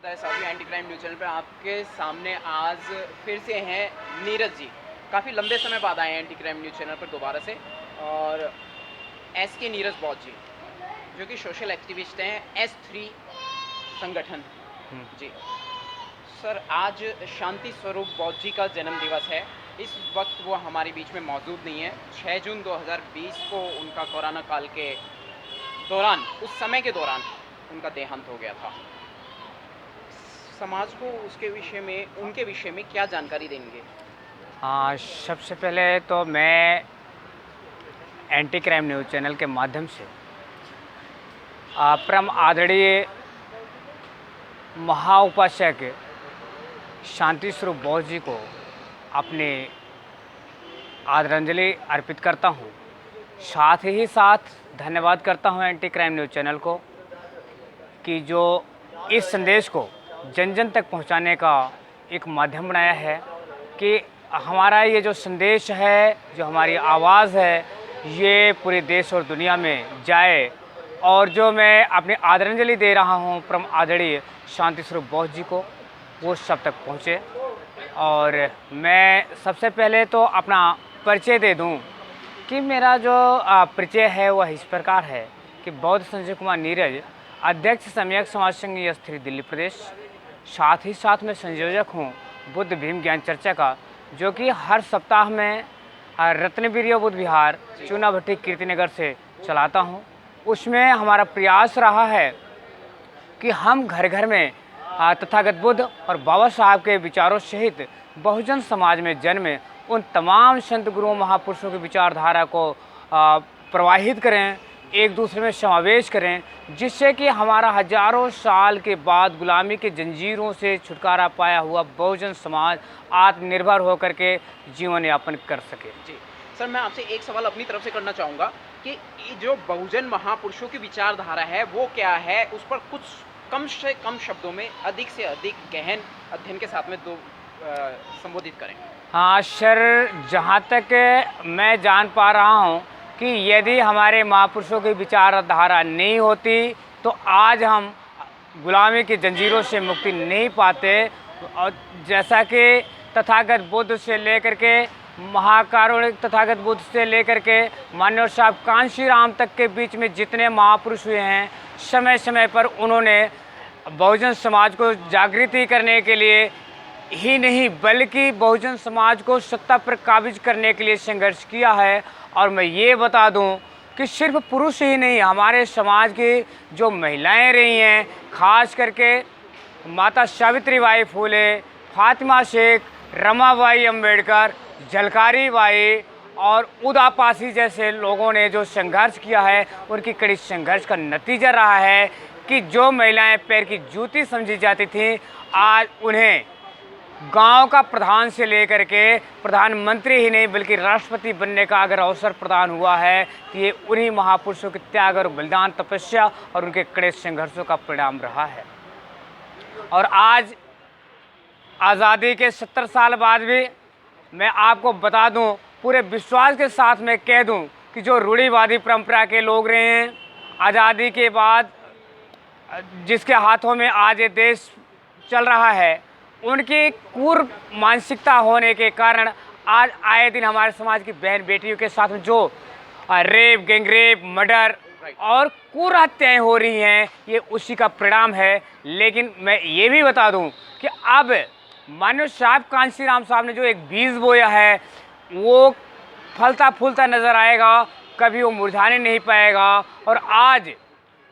साथी anti crime news channel पे आपके सामने आज फिर से हैं नीरज जी। काफ़ी लंबे समय बाद आए हैं एंटी क्राइम न्यूज़ चैनल पर दोबारा से। और एस के नीरज बौद्ध जी जो कि सोशल एक्टिविस्ट हैं S3 संगठन। जी सर, आज शांति स्वरूप बौद्ध जी का जन्म दिवस है। इस वक्त वो हमारे बीच में मौजूद नहीं है। 6 जून 2020 को उनका कोरोना काल के दौरान, उस समय के दौरान उनका देहांत हो गया था। समाज को उसके विषय में, उनके विषय में क्या जानकारी देंगे? हाँ, सबसे पहले तो मैं एंटी क्राइम न्यूज़ चैनल के माध्यम से परम आदरणीय महाउपासक शांति स्वरूप बौद्ध जी को अपनी आदरांजलि अर्पित करता हूँ। साथ ही साथ धन्यवाद करता हूँ एंटी क्राइम न्यूज़ चैनल को कि जो इस संदेश को जन जन तक पहुंचाने का एक माध्यम बनाया है कि हमारा ये जो संदेश है, जो हमारी आवाज़ है, ये पूरे देश और दुनिया में जाए। और जो मैं अपनी आदरांजलि दे रहा हूँ परम आदरणीय शांति स्वरूप बौद्ध जी को, वो सब तक पहुँचे। और मैं सबसे पहले तो अपना परिचय दे दूँ कि मेरा जो परिचय है वह इस प्रकार है कि बौद्ध संजय कुमार नीरज, अध्यक्ष सम्यक समाज संघ S3 दिल्ली प्रदेश। साथ ही साथ मैं संयोजक हूँ बुद्ध भीम ज्ञान चर्चा का, जो कि हर सप्ताह में रत्नवीर्य बुद्ध विहार चूनाभट्टी कीर्तिनगर से चलाता हूँ। उसमें हमारा प्रयास रहा है कि हम घर घर में तथागत बुद्ध और बाबा साहब के विचारों सहित बहुजन समाज में जन्मे उन तमाम संत गुरुओं महापुरुषों की विचारधारा को प्रवाहित करें, एक दूसरे में समावेश करें, जिससे कि हमारा हजारों साल के बाद गुलामी के जंजीरों से छुटकारा पाया हुआ बहुजन समाज आत्मनिर्भर होकर के जीवन यापन कर सके। जी सर, मैं आपसे एक सवाल अपनी तरफ से करना चाहूँगा कि ये जो बहुजन महापुरुषों की विचारधारा है वो क्या है, उस पर कुछ कम से कम शब्दों में अधिक से अधिक गहन अध्ययन के साथ में संबोधित करें। हाँ सर, जहाँ तक मैं जान पा रहा हूँ कि यदि हमारे महापुरुषों की विचारधारा नहीं होती तो आज हम गुलामी की जंजीरों से मुक्ति नहीं पाते। और जैसा कि तथागत बुद्ध से लेकर के महाकारुणिक तथागत बुद्ध से लेकर के मान्यवर साहब कांशी राम तक के बीच में जितने महापुरुष हुए हैं, समय समय पर उन्होंने बहुजन समाज को जागृति करने के लिए ही नहीं बल्कि बहुजन समाज को सत्ता पर काबिज करने के लिए संघर्ष किया है। और मैं ये बता दूं कि सिर्फ पुरुष ही नहीं, हमारे समाज की जो महिलाएं रही हैं, खास करके माता सावित्री बाई फूले, फातिमा शेख, रमाबाई अंबेडकर, झलकारी बाई और उदापासी जैसे लोगों ने जो संघर्ष किया है, उनकी कड़ी संघर्ष का नतीजा रहा है कि जो महिलाएं पैर की जूती समझी जाती थीं, आज उन्हें गांव का प्रधान से लेकर के प्रधानमंत्री ही नहीं बल्कि राष्ट्रपति बनने का अगर अवसर प्रदान हुआ है तो ये उन्हीं महापुरुषों के त्याग और बलिदान, तपस्या और उनके कड़े संघर्षों का परिणाम रहा है। और आज आज़ादी के 70 साल बाद भी मैं आपको बता दूं, पूरे विश्वास के साथ मैं कह दूं कि जो रूढ़िवादी परंपरा के लोग रहे हैं, आज़ादी के बाद जिसके हाथों में आज ये देश चल रहा है, उनकी क्रूर मानसिकता होने के कारण आज आए दिन हमारे समाज की बहन बेटियों के साथ में जो रेप, गैंगरेप, मर्डर और क्रूर हत्याएँ हो रही हैं, ये उसी का परिणाम है। लेकिन मैं ये भी बता दूं कि अब मान्यवर साहब कांशी राम साहब ने जो एक बीज बोया है वो फलता फूलता नज़र आएगा, कभी वो मुरझाने नहीं पाएगा। और आज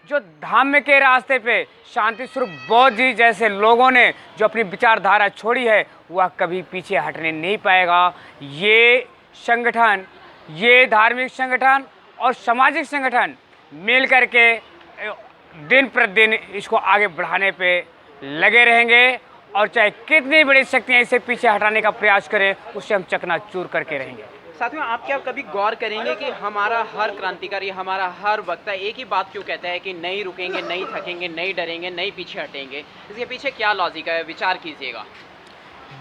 जो धम्म के रास्ते पे शांति स्वरूप बौद्ध जी जैसे लोगों ने जो अपनी विचारधारा छोड़ी है, वह कभी पीछे हटने नहीं पाएगा। ये संगठन, ये धार्मिक संगठन और सामाजिक संगठन मिल कर के दिन प्रतिदिन इसको आगे बढ़ाने पे लगे रहेंगे। और चाहे कितनी बड़ी शक्तियाँ इसे पीछे हटाने का प्रयास करें, उससे हम चकनाचूर करके रहेंगे। साथियों, आप क्या कभी गौर करेंगे कि हमारा हर क्रांतिकारी, हमारा हर वक्ता एक ही बात क्यों कहता है कि नहीं रुकेंगे, नहीं थकेंगे, नहीं डरेंगे, नहीं पीछे हटेंगे? इसके पीछे क्या लॉजिक है, विचार कीजिएगा।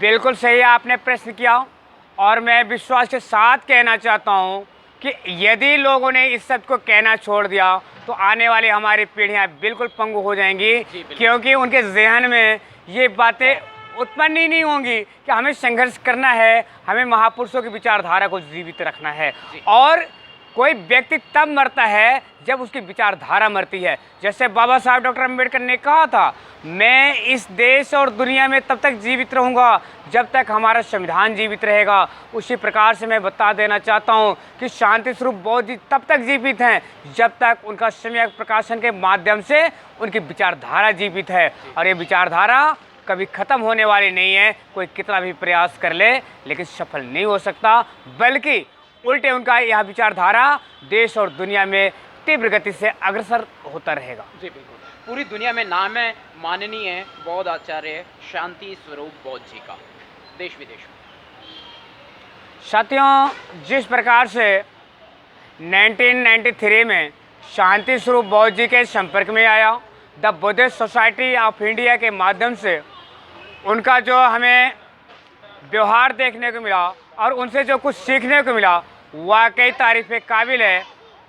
बिल्कुल सही आपने प्रश्न किया और मैं विश्वास के साथ कहना चाहता हूँ कि यदि लोगों ने इस सब को कहना छोड़ दिया तो आने वाली हमारी पीढ़ियां बिल्कुल पंगु हो जाएंगी, क्योंकि उनके जहन में ये बातें उत्पन्न ही नहीं होंगी कि हमें संघर्ष करना है, हमें महापुरुषों की विचारधारा को जीवित रखना है। और कोई व्यक्ति तब मरता है जब उसकी विचारधारा मरती है। जैसे बाबा साहब डॉक्टर अम्बेडकर ने कहा था, मैं इस देश और दुनिया में तब तक जीवित रहूंगा जब तक हमारा संविधान जीवित रहेगा। उसी प्रकार से मैं बता देना चाहता हूं कि शांति स्वरूप बौद्ध जी तब तक जीवित हैं जब तक उनका सम्यक प्रकाशन के माध्यम से उनकी विचारधारा जीवित है। और ये विचारधारा कभी ख़त्म होने वाली नहीं है। कोई कितना भी प्रयास कर ले लेकिन सफल नहीं हो सकता, बल्कि उल्टे उनका यह विचारधारा देश और दुनिया में तीव्र गति से अग्रसर होता रहेगा। जी बिल्कुल, पूरी दुनिया में नाम है माननीय बौद्ध आचार्य शांति स्वरूप बौद्ध जी का, देश विदेश में। साथियों, जिस प्रकार से 1993 में शांति स्वरूप बौद्ध जी के संपर्क में आया, the Buddhist society of India के माध्यम से उनका जो हमें व्यवहार देखने को मिला और उनसे जो कुछ सीखने को मिला, वाकई तारीफ़ के काबिल है।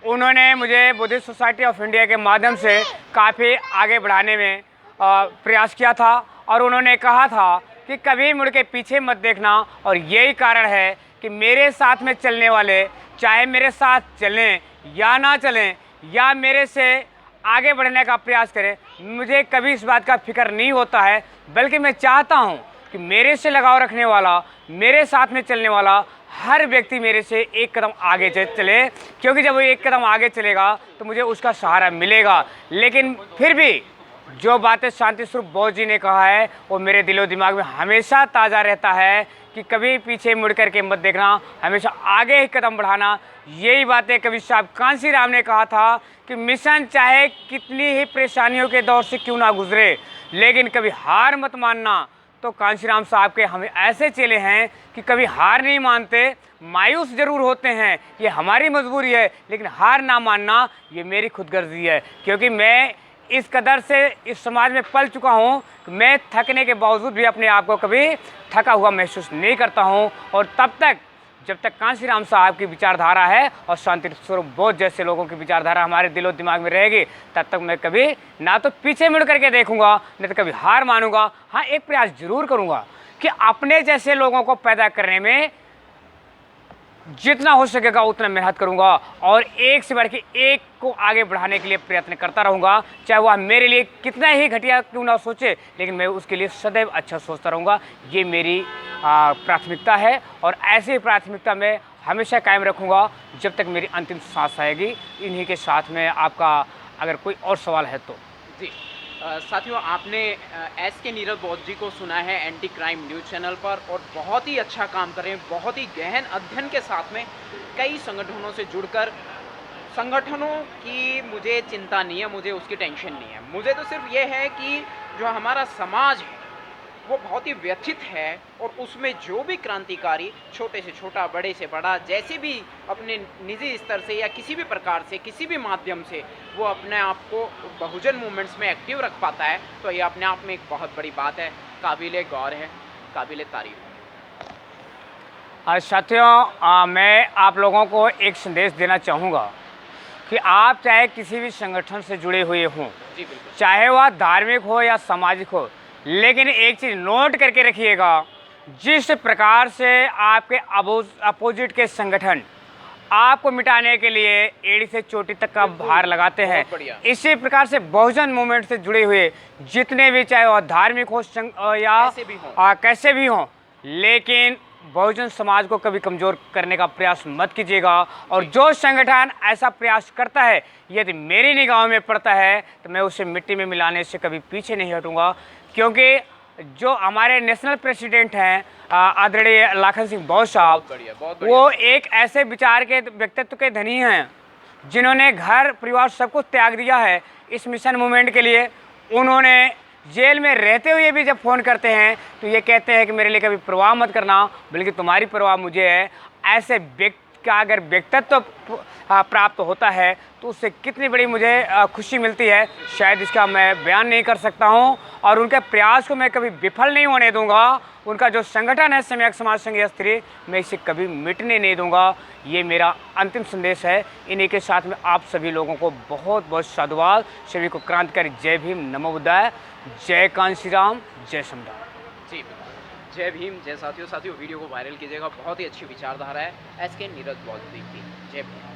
उन्होंने मुझे बुद्धिस्ट सोसाइटी ऑफ इंडिया के माध्यम से काफ़ी आगे बढ़ाने में प्रयास किया था और उन्होंने कहा था कि कभी मुड़ के पीछे मत देखना। और यही कारण है कि मेरे साथ में चलने वाले, चाहे मेरे साथ चलें या ना चलें या मेरे से आगे बढ़ने का प्रयास करें, मुझे कभी इस बात का फिक्र नहीं होता है, बल्कि मैं चाहता हूँ कि मेरे से लगाव रखने वाला, मेरे साथ में चलने वाला हर व्यक्ति मेरे से एक कदम आगे चले, क्योंकि जब वो एक कदम आगे चलेगा तो मुझे उसका सहारा मिलेगा। लेकिन फिर भी जो बातें शांति स्वरूप बौद्ध जी ने कहा है वो मेरे दिलो दिमाग में हमेशा ताज़ा रहता है कि कभी पीछे मुड़ कर के मत देखना, हमेशा आगे ही कदम बढ़ाना। यही बातें कवि साहब कांसी राम ने कहा था कि मिशन चाहे कितनी ही परेशानियों के दौर से क्यों ना गुजरे, लेकिन कभी हार मत मानना। तो कांशीराम साहब के हमें ऐसे चेले हैं कि कभी हार नहीं मानते, मायूस जरूर होते हैं, ये हमारी मजबूरी है, लेकिन हार ना मानना ये मेरी खुदगर्जी है। क्योंकि मैं इस कदर से इस समाज में पल चुका हूँ कि मैं थकने के बावजूद भी अपने आप को कभी थका हुआ महसूस नहीं करता हूँ। और तब तक जब तक कांशीराम साहब की विचारधारा है और शांति स्वरूप बौद्ध जैसे लोगों की विचारधारा हमारे दिलो दिमाग में रहेगी, तब तक मैं कभी ना तो पीछे मुड़ करके देखूंगा, नहीं तो कभी हार मानूंगा। हाँ, एक प्रयास जरूर करूंगा कि अपने जैसे लोगों को पैदा करने में जितना हो सकेगा उतना मेहनत करूंगा और एक से बढ़ के एक को आगे बढ़ाने के लिए प्रयत्न करता रहूंगा, चाहे वह मेरे लिए कितना ही घटिया क्यों ना सोचे, लेकिन मैं उसके लिए सदैव अच्छा सोचता रहूंगा। ये मेरी प्राथमिकता है और ऐसी प्राथमिकता मैं हमेशा कायम रखूंगा जब तक मेरी अंतिम सांस आएगी। इन्हीं के साथ में आपका अगर कोई और सवाल है तो। जी साथियों, आपने एस के नीरज बौद्ध जी को सुना है एंटी क्राइम न्यूज़ चैनल पर और बहुत ही अच्छा काम कर रहे हैं। बहुत ही गहन अध्ययन के साथ में कई संगठनों से जुड़कर, संगठनों की मुझे चिंता नहीं है, मुझे उसकी टेंशन नहीं है। मुझे तो सिर्फ ये है कि जो हमारा समाज है वो बहुत ही व्यथित है और उसमें जो भी क्रांतिकारी, छोटे से छोटा, बड़े से बड़ा, जैसे भी अपने निजी स्तर से या किसी भी प्रकार से, किसी भी माध्यम से वो अपने आप को बहुजन मूवमेंट्स में एक्टिव रख पाता है, तो ये अपने आप में एक बहुत बड़ी बात है, काबिल गौर है, काबिल तारीफ है। साथियों, मैं आप लोगों को एक संदेश देना चाहूँगा कि आप चाहे किसी भी संगठन से जुड़े हुए हों, चाहे वह धार्मिक हो या सामाजिक हो, लेकिन एक चीज़ नोट करके रखिएगा, जिस प्रकार से आपके अपोजिट के संगठन आपको मिटाने के लिए एड़ी से चोटी तक का भार लगाते हैं, इसी प्रकार से बहुजन मूवमेंट से जुड़े हुए जितने भी, चाहे वह धार्मिक हो या कैसे भी हों, लेकिन बहुजन समाज को कभी कमज़ोर करने का प्रयास मत कीजिएगा। और जो संगठन ऐसा प्रयास करता है, यदि मेरी निगाहों में पड़ता है तो मैं उसे मिट्टी में मिलाने से कभी पीछे नहीं हटूंगा। क्योंकि जो हमारे नेशनल प्रेसिडेंट हैं आदरणीय लाखन सिंह बौद्ध साहब, वो एक ऐसे विचार के व्यक्तित्व के धनी हैं जिन्होंने घर परिवार सब कुछ त्याग दिया है इस मिशन मूवमेंट के लिए। उन्होंने जेल में रहते हुए भी जब फ़ोन करते हैं तो ये कहते हैं कि मेरे लिए कभी परवाह मत करना, बल्कि तुम्हारी परवाह मुझे है। ऐसे व्यक्ति का अगर व्यक्तित्व प्राप्त होता है तो उससे कितनी बड़ी मुझे खुशी मिलती है, शायद इसका मैं बयान नहीं कर सकता हूं। और उनके प्रयास को मैं कभी विफल नहीं होने दूंगा। उनका जो संगठन है सम्यक समाज संघ स्त्री, मैं इसे कभी मिटने नहीं दूंगा। ये मेरा अंतिम संदेश है। इन्हीं के साथ में आप सभी लोगों को बहुत बहुत साधुवाद। सभी को क्रांतिकारी जय भीम, नमो बुद्धाय, जय कांशी राम, जय संविधान। जी, जय भीम, जय साथियों। वीडियो को वायरल कीजिएगा, बहुत ही अच्छी विचारधारा है एसके नीरज बॉल की। जय भीम।